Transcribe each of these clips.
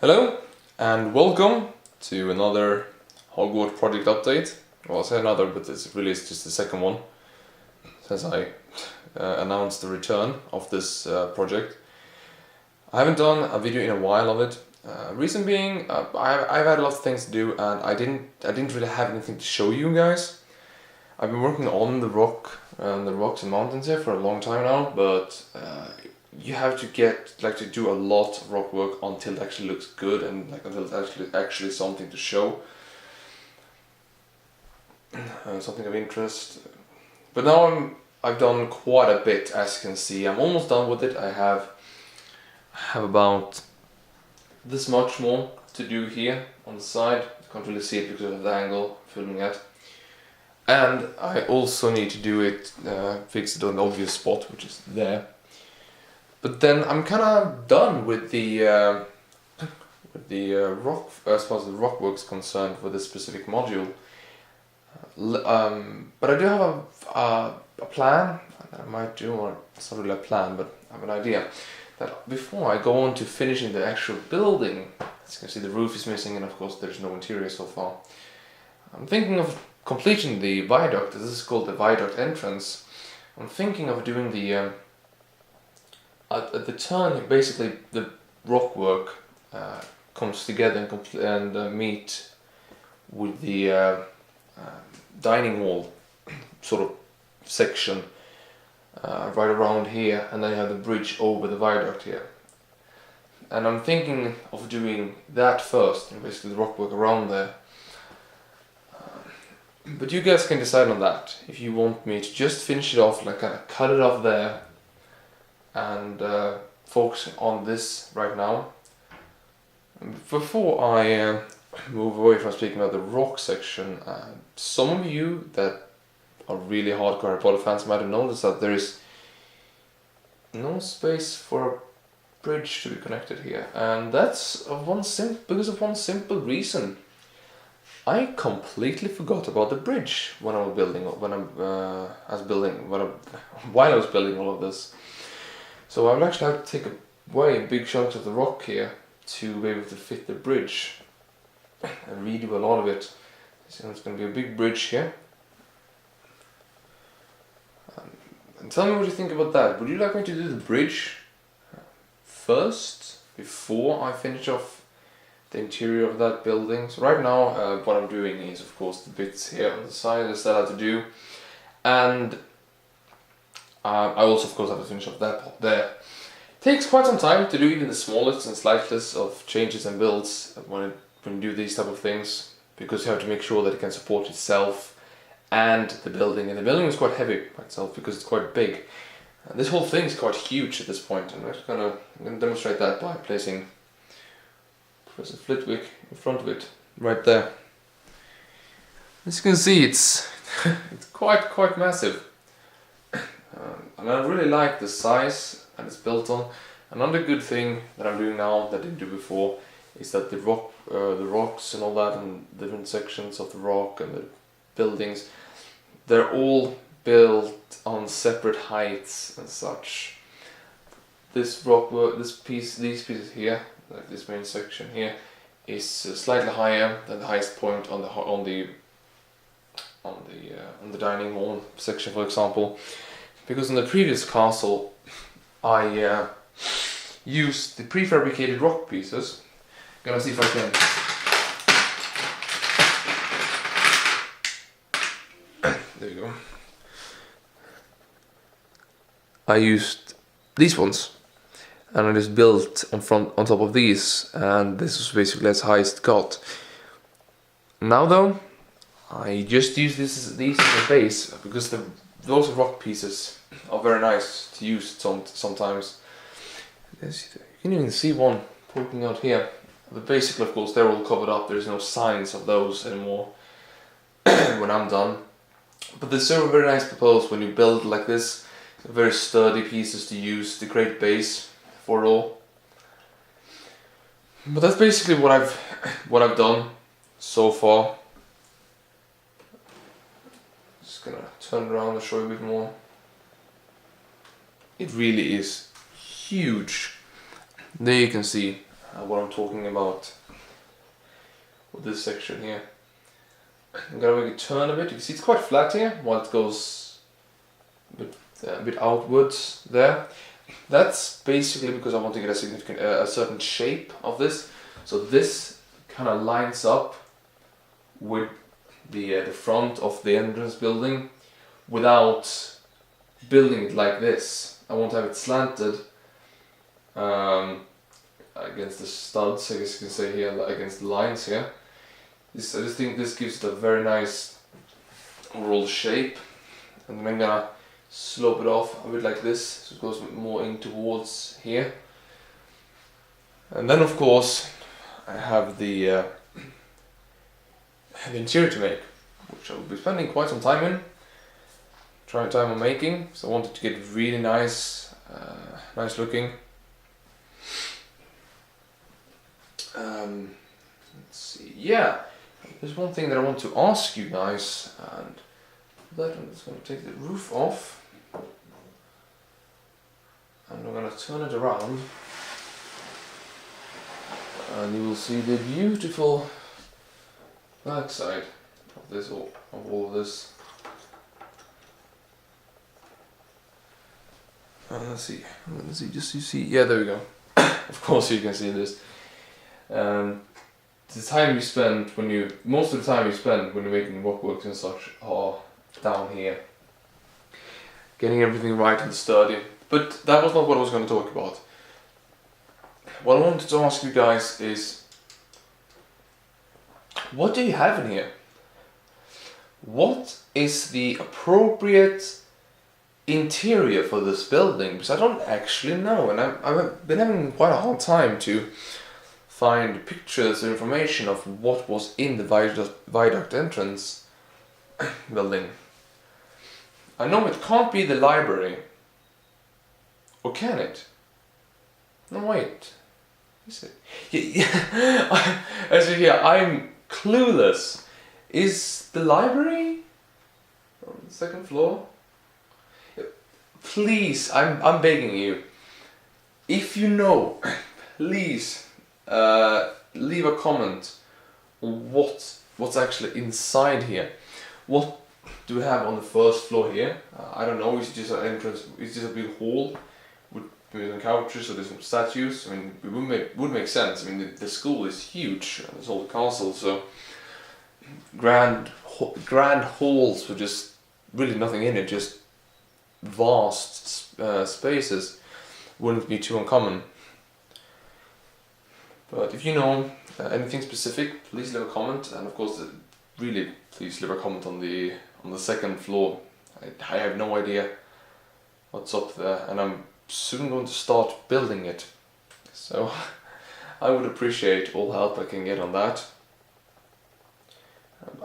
Hello and welcome to another Hogwarts project update. Well, I say another, but this really is just the second one since I announced the return of this project. I haven't done a video in a while of it. Reason being, I've had a lot of things to do and I didn't really have anything to show you guys. I've been working on the rocks and mountains here for a long time now, but you have to to do a lot of rock work until it actually looks good and until it's actually something to show, something of interest. But now I've done quite a bit, as you can see. I'm almost done with it. I have about this much more to do here on the side. You can't really see it because of the angle I'm filming at. And I also need to do it, fix it on the obvious spot, which is there. But then I'm kind of done with the rock, as far as the rock work is concerned, for this specific module. But I do have a plan that I might do, or it's not really a plan, but I have an idea that before I go on to finishing the actual building, as you can see, the roof is missing, and of course there's no interior so far. I'm thinking of completing the viaduct. This is called the Viaduct Entrance. I'm thinking of doing the at the turn, basically the rock work comes together and meet with the dining hall sort of section right around here, and then you have the bridge over the viaduct here. And I'm thinking of doing that first, and basically the rock work around there. But you guys can decide on that. If you want me to just finish it off, like kind of cut it off there and focus on this right now. Before I move away from speaking about the rock section, some of you that are really hardcore Harry Potter fans might have noticed that there is no space for a bridge to be connected here, and that's because of one simple reason. I completely forgot about the bridge when I was building, while I was building all of this. So I will actually have to take away big chunks of the rock here to be able to fit the bridge and redo a lot of it. So it's going to be a big bridge here. And tell me what you think about that. Would you like me to do the bridge first, before I finish off the interior of that building? So right now what I'm doing is, of course, the bits here on the side I still have to do, and I also of course have to finish off that part there. It takes quite some time to do even the smallest and slightest of changes and builds when you do these type of things, because you have to make sure that it can support itself and the building. And the building is quite heavy by itself because it's quite big. And this whole thing is quite huge at this point, and I'm going to demonstrate that by placing a Flitwick in front of it, right there. As you can see, it's quite massive. And I really like the size that it's built on. Another good thing that I'm doing now that I didn't do before is that the rocks and all that, and different sections of the rock and the buildings, they're all built on separate heights and such. This rock work, these pieces here, like this main section here, is slightly higher than the highest point on the dining hall section, for example. Because in the previous castle, I used the prefabricated rock pieces. I'm gonna see if I can. There you go. I used these ones, and I just built on top of these, and this was basically as high as it got. Now though, I just use these as a base because those rock pieces are very nice to use sometimes. You can even see one poking out here. But basically, of course, they're all covered up. There's no signs of those anymore when I'm done. But they're still very nice proposed when you build like this. Very sturdy pieces to use, the great base for it all. But that's basically what I've done so far. Just gonna turn around and show you a bit more. It really is huge. There you can see what I'm talking about with this section here. I'm gonna make it turn a bit. You can see it's quite flat here, while it goes a bit outwards there. That's basically because I want to get a certain shape of this. So this kind of lines up with the front of the entrance building without building it like this. I want to have it slanted against the studs, I guess you can say here, against the lines here. I just think this gives it a very nice overall shape, and then I'm gonna slope it off a bit like this, so it goes a bit more in towards here. And then of course I have the interior to make, which I will be spending quite some time in, time on making. So I wanted to get it really nice, nice looking. Let's see, yeah, there's one thing that I want to ask you guys, and for that I'm just going to take the roof off, and I'm going to turn it around, and you will see the beautiful back side of this, of all of this. Let's see, just you see, yeah, there we go. Of course you can see this. The time you spend most of the time you spend when you're making walkworks and such are down here, getting everything right and sturdy. But that was not what I was going to talk about. What I wanted to ask you guys is, what do you have in here? What is the appropriate interior for this building? Because I don't actually know, and I've been having quite a hard time to find pictures or information of what was in the Viaduct Entrance building. I know it can't be the library. Or can it? No, wait. Is it? Yeah. As you hear, I'm clueless. Is the library on the second floor? Please, I'm begging you. If you know, please leave a comment on what's actually inside here. What do we have on the first floor here? I don't know. Is it just an entrance? Is this a big hall with some couches or there's some statues? I mean, it would make sense. I mean, the school is huge. There's all the castle, so grand halls with just really nothing in it, just vast spaces, wouldn't be too uncommon. But if you know anything specific, please leave a comment, and of course, really, please leave a comment on the second floor. I have no idea what's up there, and I'm soon going to start building it. So I would appreciate all help I can get on that.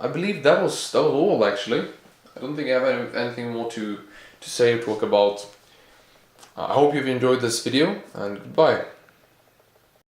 I believe that was all actually. I don't think I have anything more to say or talk about. I hope you've enjoyed this video, and goodbye.